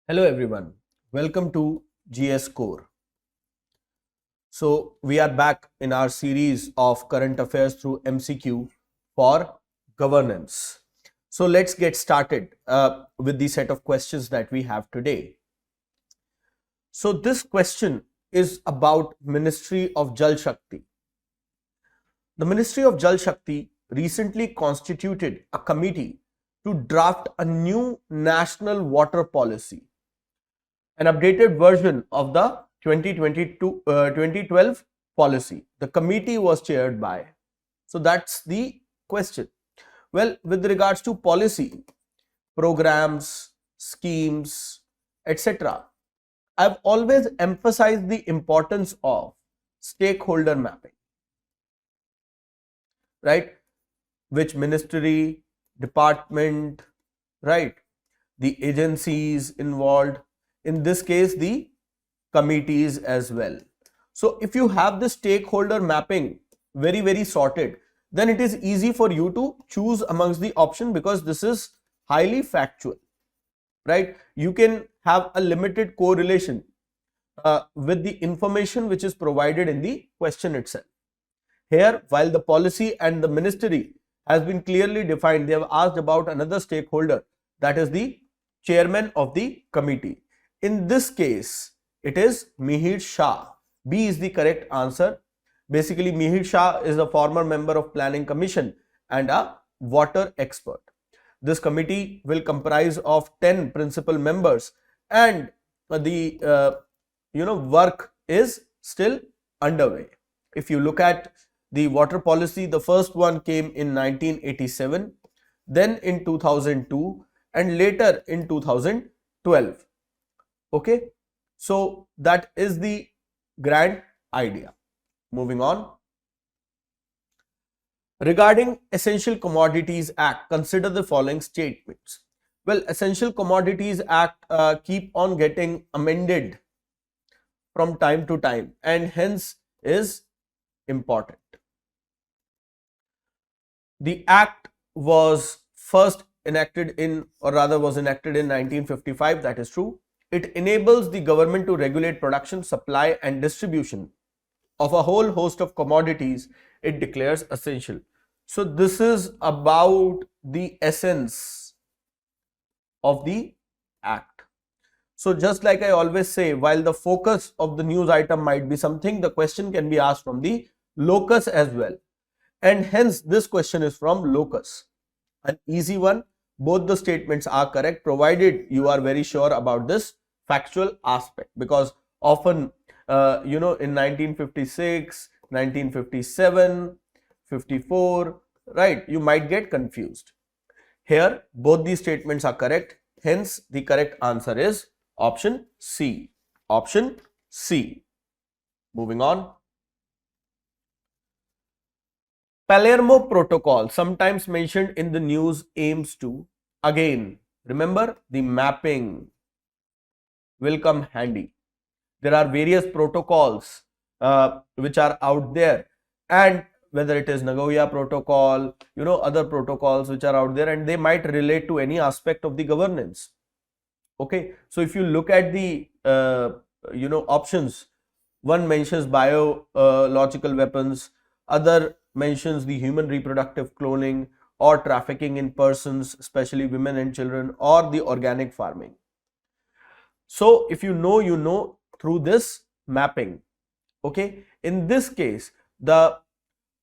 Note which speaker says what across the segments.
Speaker 1: Hello everyone, welcome to GS Core. So we are back in our series of current affairs through MCQ for governance. So let's get started with the set of questions that we have today. So this question is about Ministry of Jal Shakti. The Ministry of Jal Shakti recently constituted a committee to draft a new national water policy, an updated version of the 2012 policy. The committee was chaired by. So that's the question. Well, with regards to policy, programs, schemes, etc., I've always emphasized the importance of stakeholder mapping, right? Which ministry, department, right? The agencies involved, in this case the committees as well. So if you have the stakeholder mapping very sorted, then it is easy for you to choose amongst the option, because this is highly factual, right? You can have a limited correlation with the information which is provided in the question itself. Here, while the policy and the ministry has been clearly defined, they have asked about another stakeholder, that is the chairman of the committee. In this case, it is Mihir Shah. B is the correct answer. Basically, Mihir Shah is a former member of Planning Commission and a water expert. This committee will comprise of 10 principal members, and the work is still underway. If you look at the water policy, the first one came in 1987, then in 2002, and later in 2012. Okay, so that is the grand idea. Moving on. Regarding Essential Commodities Act, consider the following statements. Well, Essential Commodities Act keep on getting amended from time to time, and hence is important. The act was first enacted in, or rather was enacted in 1955, that is true. It enables the government to regulate production, supply and distribution of a whole host of commodities it declares essential. So this is about the essence of the act. So just like I always say, while the focus of the news item might be something, the question can be asked from the locus as well. And hence this question is from locus. An easy one. Both the statements are correct, provided you are very sure about this factual aspect, because often in 1956, 1957, 54, right, you might get confused. Here both these statements are correct, hence the correct answer is option C. Option C. Moving on. Palermo Protocol, sometimes mentioned in the news, aims to, again, remember, the mapping will come handy. There are various protocols which are out there, and whether it is Nagoya Protocol, other protocols which are out there, and they might relate to any aspect of the governance. Okay, so if you look at the options, one mentions biological weapons, other mentions the human reproductive cloning or trafficking in persons, especially women and children, or the organic farming. So if you know through this mapping. Okay, in this case the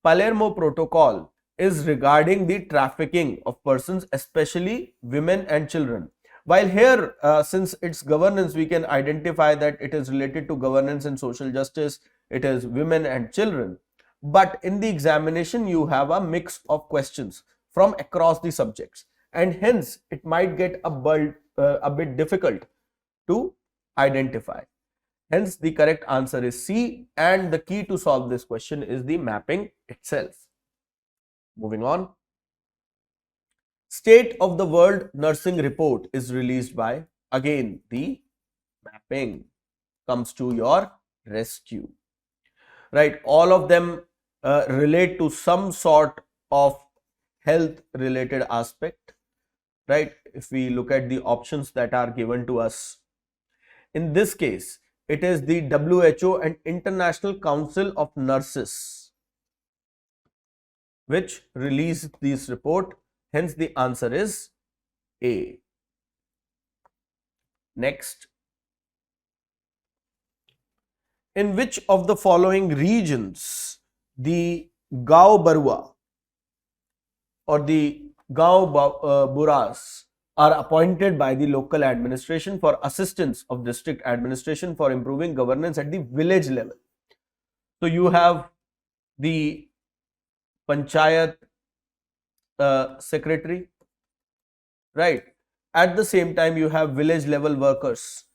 Speaker 1: Palermo Protocol is regarding the trafficking of persons, especially women and children. While here, since it's governance, we can identify that it is related to governance and social justice, it is women and children. But in the examination, you have a mix of questions from across the subjects, and hence it might get a bit difficult to identify. Hence the correct answer is C, and the key to solve this question is the mapping itself. Moving on. State of the World Nursing Report is released by, again, the mapping comes to your rescue, right? All of them relate to some sort of health related aspect, right? If we look at the options that are given to us, In this case, it is the WHO and International Council of Nurses which released this report. Hence, the answer is A. Next, in which of the following regions the Gaon Barua or the Gaon Buras are appointed by the local administration for assistance of district administration for improving governance at the village level? So you have the Panchayat secretary, right? At the same time, you have village level workers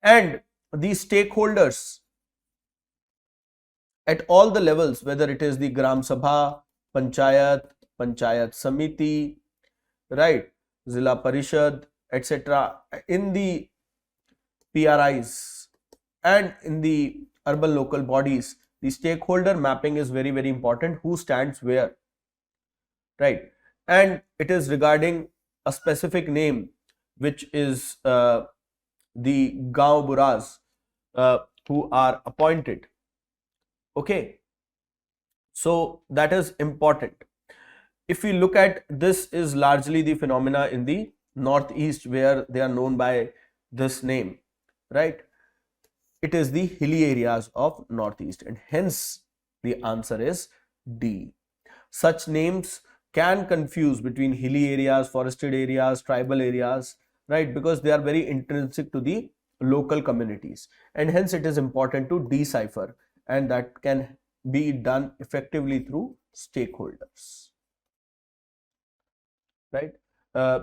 Speaker 1: and the stakeholders at all the levels, whether it is the Gram Sabha, Panchayat, Panchayat Samiti, right, Zilla Parishad, etc. in the PRIs and in the urban local bodies, the stakeholder mapping is very, very important. Who stands where, right? And it is regarding a specific name, which is the Gaon Buras who are appointed. Okay, so that is important. If we look at this, is largely the phenomena in the northeast where they are known by this name, right? It is the hilly areas of northeast, and hence the answer is D. Such names can confuse between hilly areas, forested areas, tribal areas, right? Because they are very intrinsic to the local communities, and hence it is important to decipher, and that can be done effectively through stakeholders, right?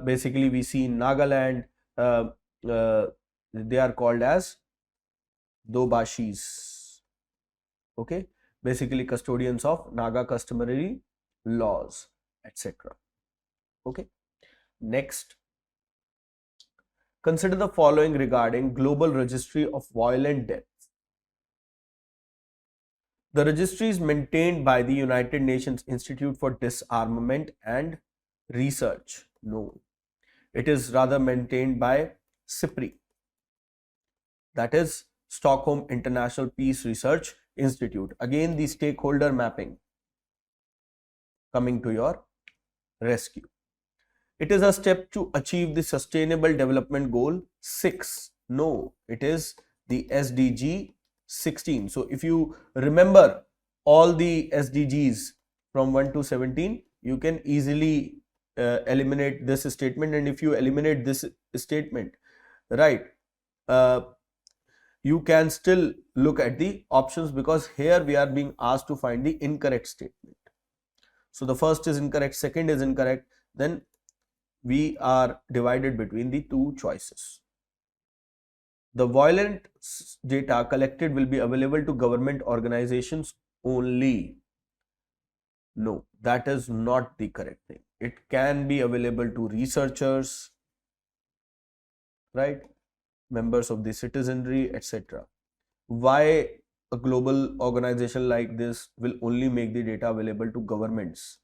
Speaker 1: Basically, we see in Nagaland, they are called as Dobashis, okay? Basically, custodians of Naga customary laws, etc. Okay. Next, consider the following regarding Global Registry of Violent Deaths. The registry is maintained by the United Nations Institute for Disarmament and Research. No, it is rather maintained by SIPRI, that is Stockholm International Peace Research Institute. Again, the stakeholder mapping coming to your rescue. It is a step to achieve the Sustainable Development Goal 6. No, it is the SDG 16. So if you remember all the SDGs from 1 to 17, you can easily eliminate this statement. And if you eliminate this statement, right, you can still look at the options, because here we are being asked to find the incorrect statement. So the first is incorrect, second is incorrect, then we are divided between the two choices. The violence data collected will be available to government organizations only. No, that is not the correct thing. It can be available to researchers, right, members of the citizenry, etc. Why a global organization like this will only make the data available to governments,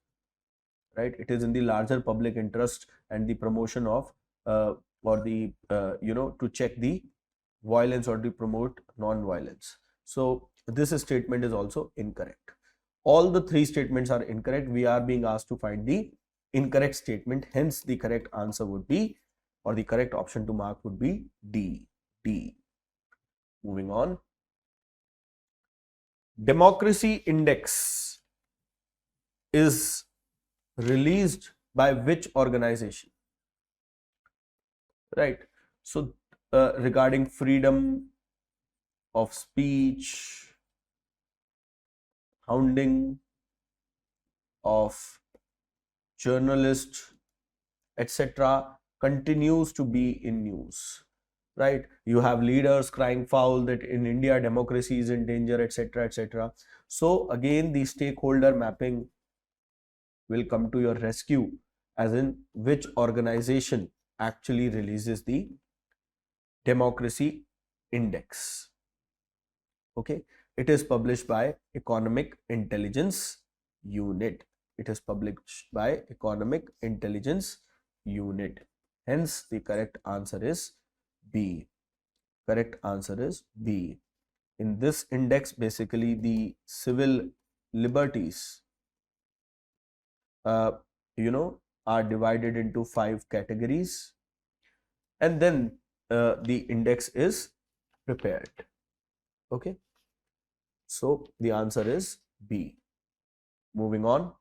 Speaker 1: right? It is in the larger public interest and the promotion of or the to check the violence or to promote non-violence. So this statement is also incorrect. All the three statements are incorrect. We are being asked to find the incorrect statement. Hence, the correct answer would be, or the correct option to mark would be D. D. Moving on. Democracy Index is released by which organization? Right. So regarding freedom of speech, hounding of journalists, etc., continues to be in news, right? You have leaders crying foul that in India democracy is in danger, etc., etc. So again, the stakeholder mapping will come to your rescue, as in which organization actually releases the democracy index. Okay, it is published by Economic Intelligence Unit. It is published by Economic Intelligence Unit. Hence, the correct answer is B. Correct answer is B. In this index, basically the civil liberties, uh, are divided into 5 categories, and then the index is prepared. Okay. So the answer is B. Moving on.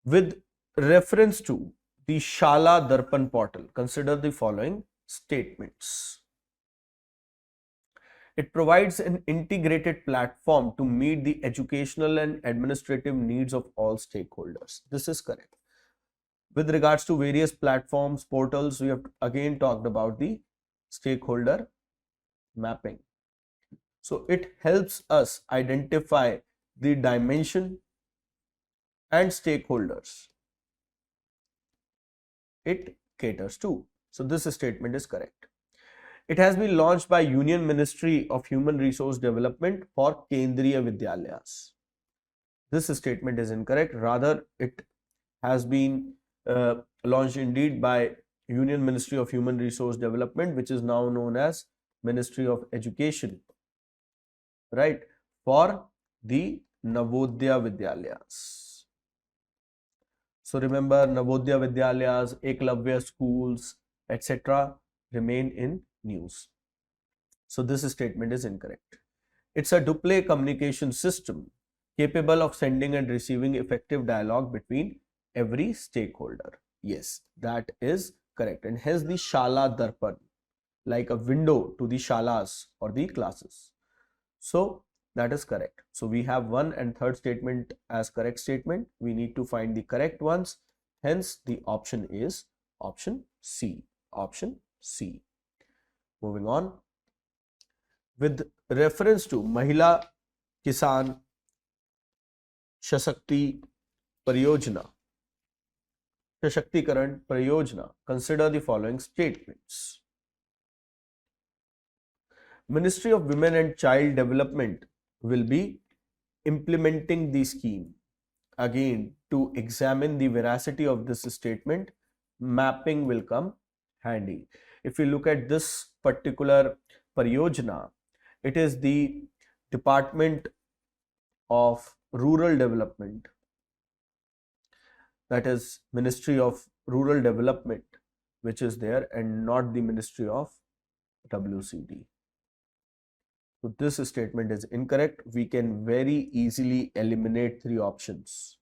Speaker 1: With reference to the Shala Darpan portal, consider the following statements. It provides an integrated platform to meet the educational and administrative needs of all stakeholders. This is correct. With regards to various platforms, portals, we have again talked about the stakeholder mapping. So it helps us identify the dimension and stakeholders it caters to. So this statement is correct. It has been launched by Union Ministry of Human Resource Development for Kendriya Vidyalayas. This statement is incorrect. Rather, it has been launched indeed by Union Ministry of Human Resource Development, which is now known as Ministry of Education, right, for the Navodaya Vidyalayas. So remember, Navodaya Vidyalayas, Eklavya schools, etc. remain in news. So this statement is incorrect. It's a dual communication system capable of sending and receiving effective dialogue between every stakeholder. Yes, that is correct. And hence the Shala Darpan, like a window to the shalas or the classes. So that is correct. So we have 1 and 3rd statement as correct statement. We need to find the correct ones. Hence the option is option C. Option C. Moving on. With reference to Mahila Kisan Shashakti Pariyojana, Shashktikaran Pariyojana, consider the following statements. Ministry of Women and Child Development will be implementing the scheme. Again, to examine the veracity of this statement, mapping will come handy. If you look at this particular Pariyojana, it is the Department of Rural Development, that is Ministry of Rural Development, which is there, and not the Ministry of WCD. So this statement is incorrect. We can very easily eliminate 3 options,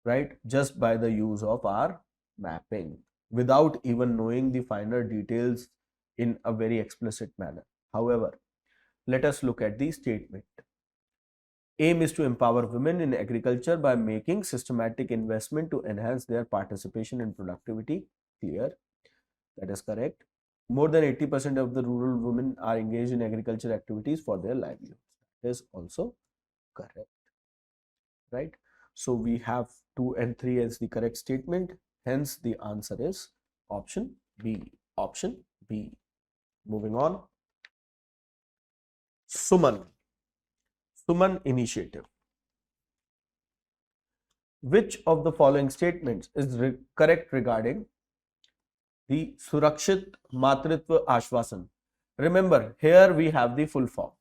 Speaker 1: right, just by the use of our mapping without even knowing the finer details in a very explicit manner. However, let us look at the statement. Aim is to empower women in agriculture by making systematic investment to enhance their participation and productivity. Clear. That is correct. More than 80% of the rural women are engaged in agriculture activities for their livelihood. That is also correct. Right. So we have 2 and 3 as the correct statement. Hence the answer is option B. Option B. Moving on. Suman initiative. Which of the following statements is correct regarding the Surakshit Matritva Ashvasan? Remember, here we have the full form.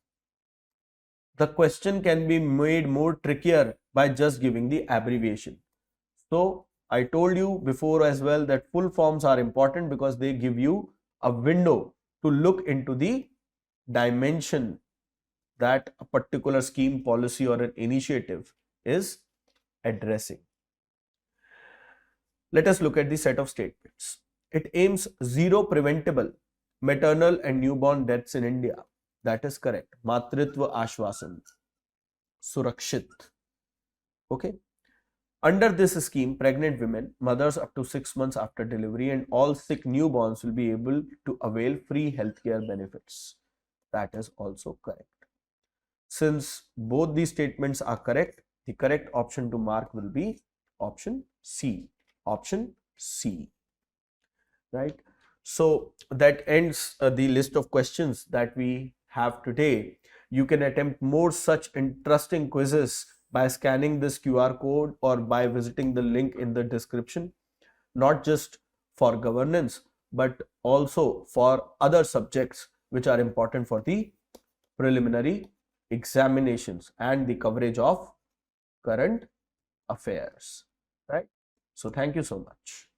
Speaker 1: The question can be made more trickier by just giving the abbreviation. So I told you before as well that full forms are important because they give you a window to look into the dimension that a particular scheme, policy, or an initiative is addressing. Let us look at the set of statements. It aims zero preventable maternal and newborn deaths in India. That is correct. Matritva Ashvasan, Surakshit. Okay. Under this scheme, pregnant women, mothers up to 6 months after delivery, and all sick newborns will be able to avail free healthcare benefits. That is also correct. Since both these statements are correct, the correct option to mark will be option C. Option C. Right. So that ends the list of questions that we have today. You can attempt more such interesting quizzes by scanning this QR code or by visiting the link in the description, not just for governance, but also for other subjects which are important for the preliminary examinations and the coverage of current affairs, right? So thank you so much.